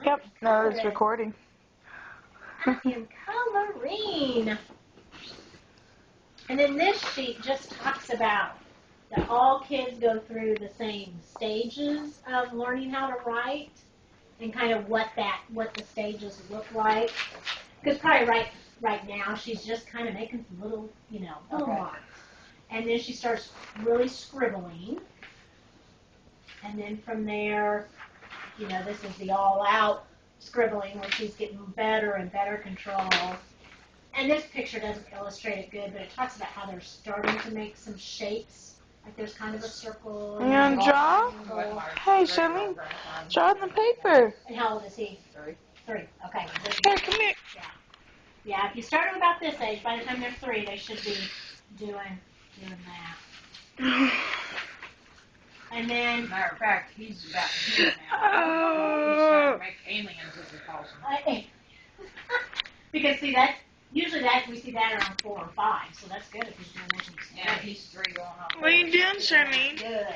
Yep, no, it's recording. I am coloring. And then this sheet just talks about that all kids go through the same stages of learning how to write and kind of what the stages look like. Because probably right now she's just kind of making some little marks. And then she starts really scribbling. And then from there, this is the all-out scribbling where she's getting better and better control. And this picture doesn't illustrate it good, but it talks about how they're starting to make some shapes. Like there's kind of a circle. You want to draw? Hey, Shirley, draw on the paper. And how old is he? 3. Okay. Here, come here. Yeah, if you start them about this age, by the time they're 3, they should be doing that. And then, matter of fact, he's about here now. He's starting to make aliens, as he calls them. Because see usually we see that around 4 or 5, so that's good if he's doing that. Yeah, he's 3 going on. What are you doing, Shirley? Good.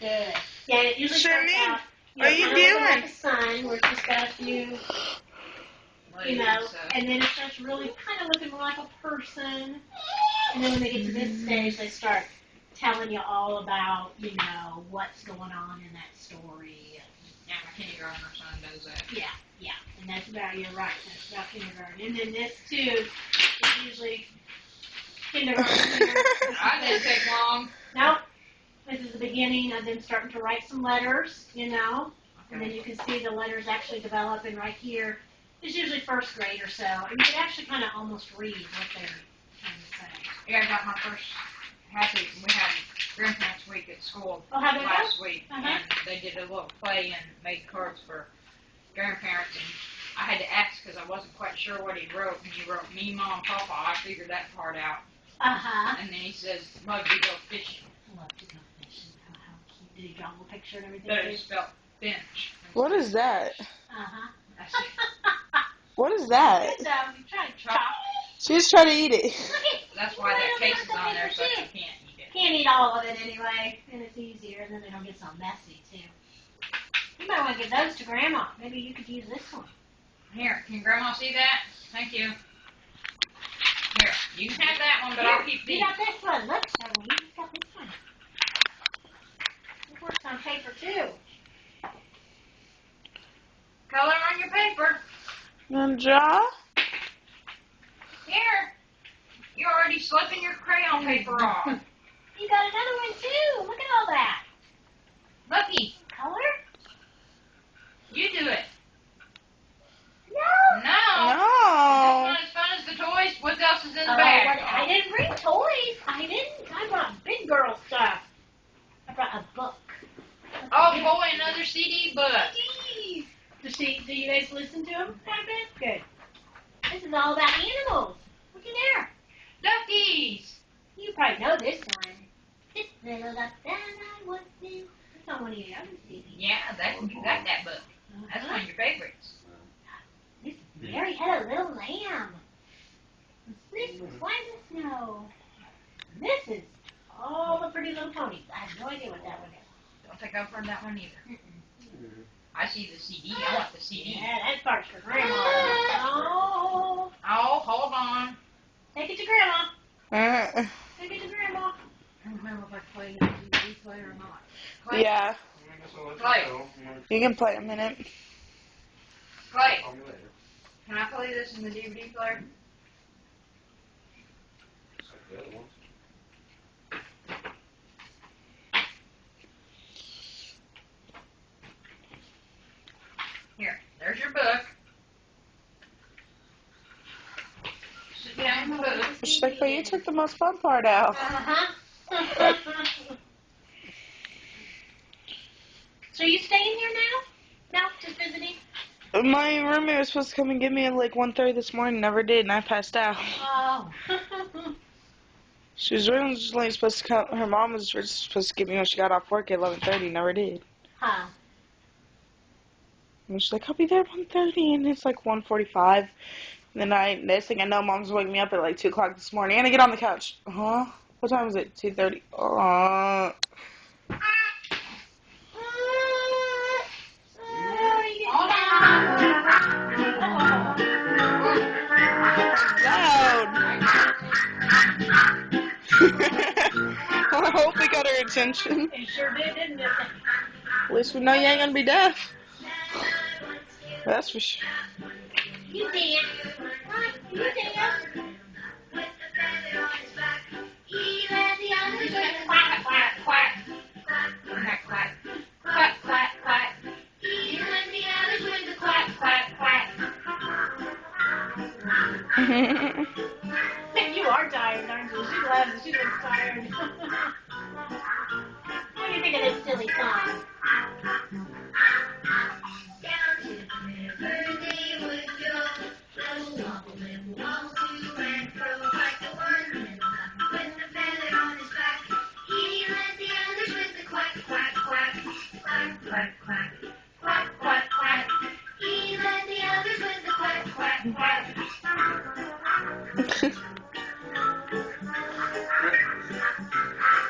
Yeah, it usually starts out. What are you kind of doing? like a sun, where it's just got a few, and then it starts really kind of looking more like a person. And then when they get to this stage, they start telling you all about, what's going on in that story. Yeah, my kindergartner son does that. Yeah, and that's about, you're right, that's about kindergarten. And then this, too, is usually kindergarten. I didn't take long. Nope. This is the beginning of them starting to write some letters, and then you can see the letters actually develop, and right here is usually first grade or so. And you can actually kind of almost read what they're trying to say. Yeah, I got my first we had grandparents week at school last week, and they did a little play and made cards for grandparents, and I had to ask because I wasn't quite sure what he wrote, and he wrote me, mom, papa. I figured that part out. And then he says, love to go fishing. Love to go fishing. How cute. Did he draw a little picture and everything? But it spelled finch. What is that? That's it. What is that? It's, you try to chop. She's trying to eat it. That's why that case is on there, so you can't eat it. Can't eat all of it anyway, and it's easier, and then they don't get so messy, too. You might want to give those to Grandma. Maybe you could use this one. Here, can Grandma see that? Thank you. Here, you can have that one, but I'll keep these. You got this one. Look, Shirley, you got this one. It works on paper, too. Color on your paper. You want to draw? Here. You're already slipping your crayon paper off. You got another one, too. Look at all that. Looky. Color? You do it. No. No. Is this one as fun as the toys? What else is in the bag? I didn't bring toys. I brought big girl stuff. I brought a book. Oh, boy, another CD book. CDs. Do you guys listen to them? Good. This is all about animals. Look in there. Duckies. You probably know this one. This little duck that I want to. That's not one of your other CDs. Yeah, you got that book. That's one of your favorites. This Mary had a little lamb. This is Fly in the Snow. This is all the pretty little ponies. I have no idea what that one is. Don't think I've heard that one either. I see the CD. I want the CD. Yeah, that part's for Grandma. Oh, hold on. take it to Grandma. Take it to Grandma. I don't remember if I played the DVD player or not. Clay? Yeah. Clay. You can play a minute. Clay. Can I play this in the DVD player? Here, there's your book. Sit down in the book. She's like, but you took the most fun part out. So you staying here now? No, just visiting? My roommate was supposed to come and get me at like 1:30 this morning, never did, and I passed out. Oh. She was originally supposed to come, her mom was supposed to get me when she got off work at 11:30, never did. Huh. And she's like, I'll be there at 1:30, and it's like 1:45. And then next thing I know, mom's waking me up at like 2 o'clock this morning, and I get on the couch. Huh? What time is it? 2:30. Hold on. extension. It sure did, didn't it? At least we know you ain't gonna be deaf. That's for sure. You dance. You dance. Quack, quack, quack. Quack, quack. Quack, quack, quack. Quack, quack, quack. You are tired, aren't you? She loves it. She looks tired. What do you think of this silly song?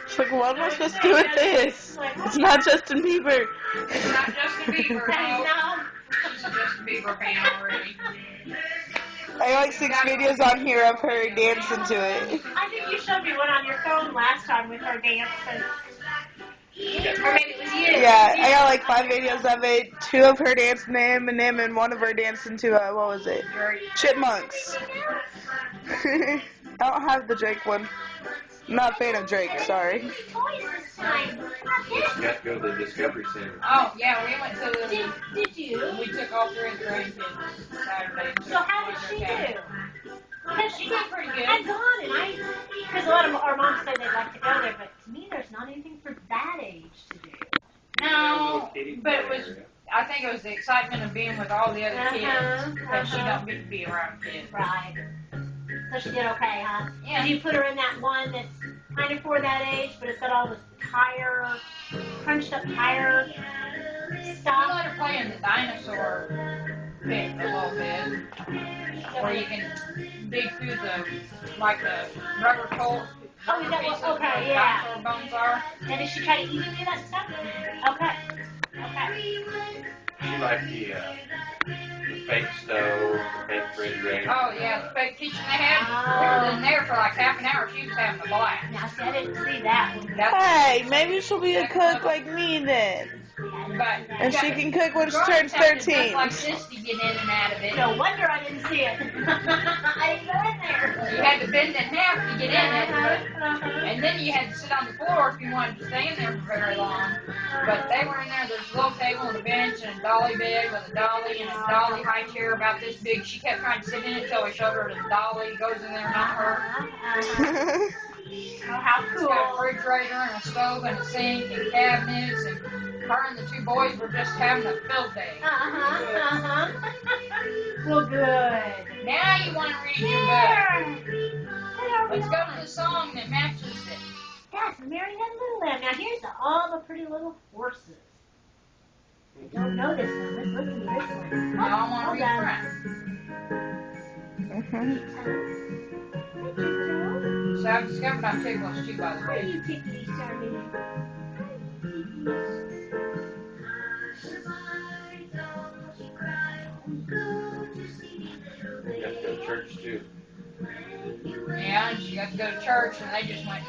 It's like, what am I supposed to do with this? It's not Justin Bieber. It's not Justin Bieber, no. No. She's a Justin Bieber fan already. I got like 6 videos on here of her dancing to it. I think you showed me one on your phone last time with her dancing. Or maybe it was you. Yeah, I got like 5 videos of it. 2 of her dancing to Eminem and 1 of her dancing to, what was it? Chipmunks. I don't have the Drake one. I'm not a fan of Drake, sorry. Toys this time. You got to go to the Discovery Center. Oh, yeah, we went to the... Did you? We took all 3 of the grandkids Saturday. So how did she do? Because She did pretty good. I've gone and because a lot of our moms say they'd like to go there, but to me there's not anything for that age to do. No, but it was... I think it was the excitement of being with all the other kids. Because she don't get to be around kids. Right. So she did okay, huh? Yeah. Did you put her in that one that's kind of for that age, but it's got all the tire, crunched up tire We stuff? let her play in the dinosaur pit a little bit. Where you can dig through the rubber pole. Oh, is that what? pieces Okay, where yeah. dinosaur bones are. And did she try to eat any of that stuff? Okay. Okay. She liked the fake stove, the fake refrigerator. Oh, yeah, the fake kitchen they had. We were in there for like half an hour. She was having a blast. Now, see, I didn't see that one. Hey, maybe she'll be a cook like me then. But And she can cook when she girls turns have to 13. look like this to get in and out of it. No wonder I didn't see it. I didn't go in there. You had to bend in half to get in it. And then you had to sit on the floor if you wanted to stay in there for very long. But they were in there. There's a little table and a bench and a dolly bed with a dolly and a dolly high chair about this big. She kept trying to sit in it until we showed her the dolly goes in there, not her. Oh, how It's cool. got a refrigerator and a stove and a sink and cabinets, and her and the 2 boys were just having a field day. Well, good. Now you want to read your book. Let's go to the song that matches it. That's Mary Had Little Lamb. Now here's all the pretty little horses. I don't know this one. Let's listen to this one. Now I want to read hold on. front. So I've discovered I'm ticklish too, by the How are way. you ticklish, darling? You got to go to church too. Yeah, and she got to go to church, and they just went.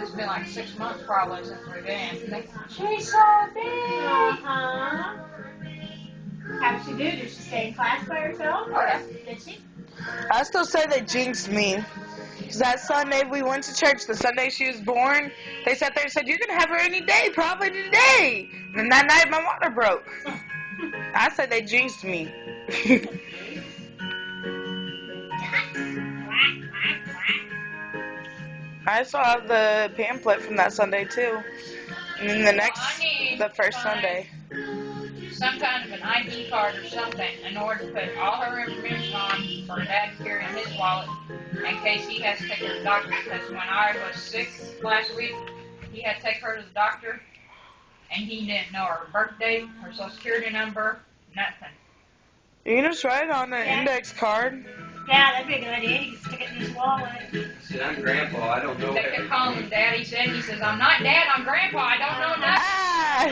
It's been like 6 months probably since we've been. She's so big. How did she do? Did she stay in class by herself? Oh, yeah. Did she? I still say they jinxed me. Because that Sunday we went to church, the Sunday she was born, they sat there and said, you can have her any day, probably today. And that night my water broke. I said they jinxed me. I still have the pamphlet from that Sunday too. And then the first Sunday. Some kind of an ID card or something in order to put all her information on for her dad to carry in his wallet in case he has to take her to the doctor. Because when I was sick last week, he had to take her to the doctor and he didn't know her birthday, her social security number, nothing. You can just write it on an index card. Yeah, that'd be a good idea. He can stick it in his wallet. See, I'm grandpa. I don't know They kept everything. calling him Dad. He says, I'm not Dad, I'm Grandpa. I don't know nothing. Ah!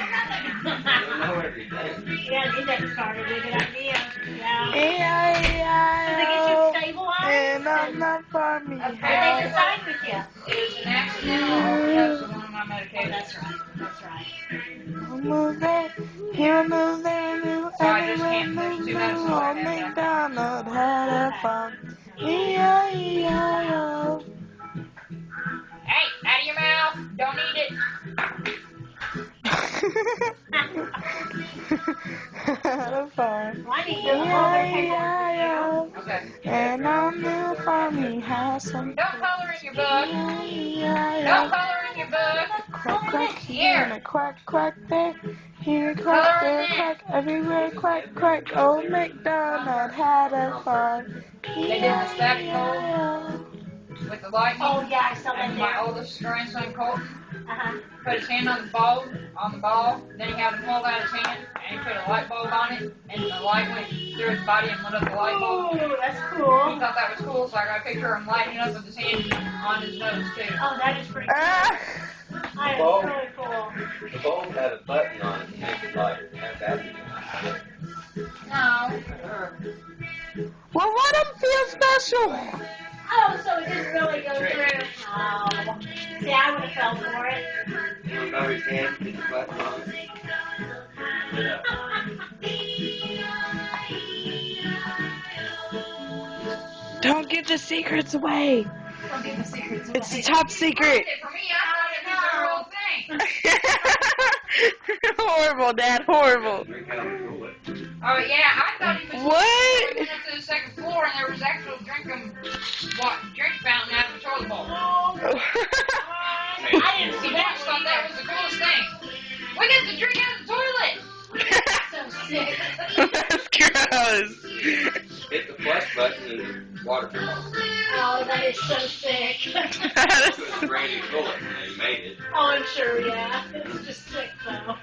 I don't know everything. Yeah, an index card would be a good idea. Yeah. E-I-E-I-O. Did they get you stabilized? And I'm not for me. Or they decide with you? It was an accidental overdose of one of my my medication. That's right. That's right. I'll move there, he'll move there, move So I just everywhere, can't. There's move, two move. medicines I Old have that I MacDonald had a farm. E-I-E-I-O. Hey, out of your mouth. Don't eat it. Had a farm. Well, I need to do a little bit of paperwork with you. E-I-E-I-O. Okay. And on the farm he has some. Don't color in your book. Don't E-I-E-I-O. color in your book. Quack, quack here and a quack, quack there. Here a Color quack, in there a that. quack, everywhere quack, quack. Old MacDonald had a farm. They did the static mold with the lightning. Oh, yeah, I saw that And my there. oldest grandson, Colton, Uh-huh. put his hand on the ball, then he had to pull out his hand, and he put a light bulb on it, and the light went through his body and lit up the light bulb. Oh, that's He cool. thought that was cool, so I got a picture of him lighting up with his hand on his nose, too. Oh, that is pretty cool. Ah. That is really cool. The bulb had a button on it to make it lighter. It had batteries in it. No. Well, what him feel special? Oh, so it didn't really go through. Oh. See, I would have fell for it. Put it on his hand, hit the button on it. Don't give the secrets away. Don't give the secrets away. It's top secret. For me, I thought it was a real thing. Horrible, Dad. Horrible. Drink out of the toilet. Oh, yeah, I thought he was. What? We went up to the second floor, and there was actual drink fountain out of the toilet bowl. I didn't see The that. boys thought that was the coolest thing. We got to drink out of the toilet. So sick. That's gross. Hit the flush button and the water came off. Oh, that is so sick. It was a brand new toilet when they made it. Oh, I'm sure, yeah. It's just sick, though.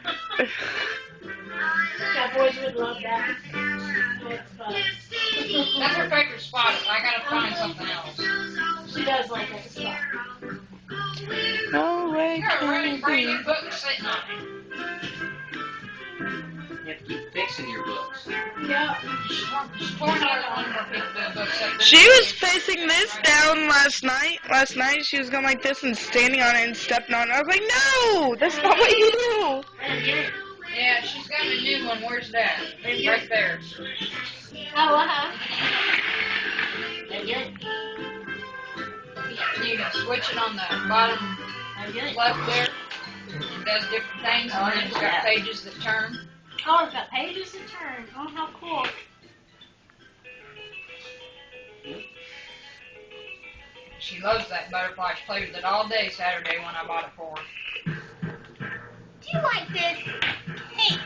Yeah, boys would love that. It's fun. That's her favorite spot. I gotta find something else. She does like that spot. No way You got a can really it brand be. new book sitting on it. You have to keep fixing your books. Yep. She tore another one of her books up. She was facing this down last night. Last night she was going like this and standing on it and stepping on it. I was like, no, that's not what you do. Yeah, she's got a new one. Where's that? Right there. Oh, uh-huh. You can switch it on the bottom left there. It does different things, and then it's got pages that turn. Oh, it's got pages to turn. Oh, how cool. She loves that butterfly. She played with it all day Saturday when I bought it for her. Do you like this? Hey.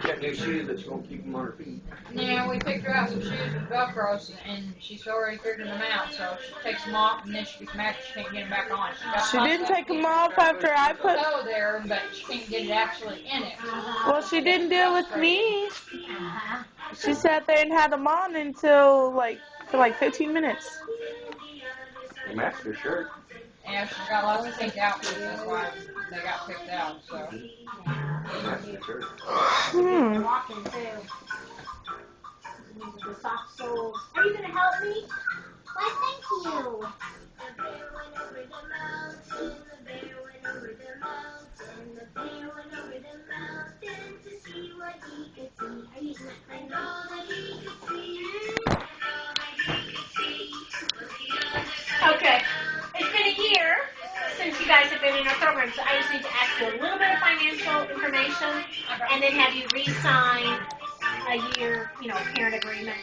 Got new shoes that's going to keep them on her feet. Yeah, we picked her out some shoes with Velcros, and she's already figured them out. So she takes them off, and then she gets mad 'cause she can't get them back on. She didn't take them off after I put. toe there, but she can't get it actually in it. Well, she didn't do it with me. Uh-huh. She sat there and had them on until for 15 minutes. They matched her shirt. Yeah, she's got lots of pink outfits. That's why they got picked out. So. They matched her shirt. Walking, too. The soft soles. Are you going to help me? Why, thank you. Okay. It's been a year since you guys have been in our program, so I just need to ask you a little bit of financial information and then have you re-sign a year, parent agreement.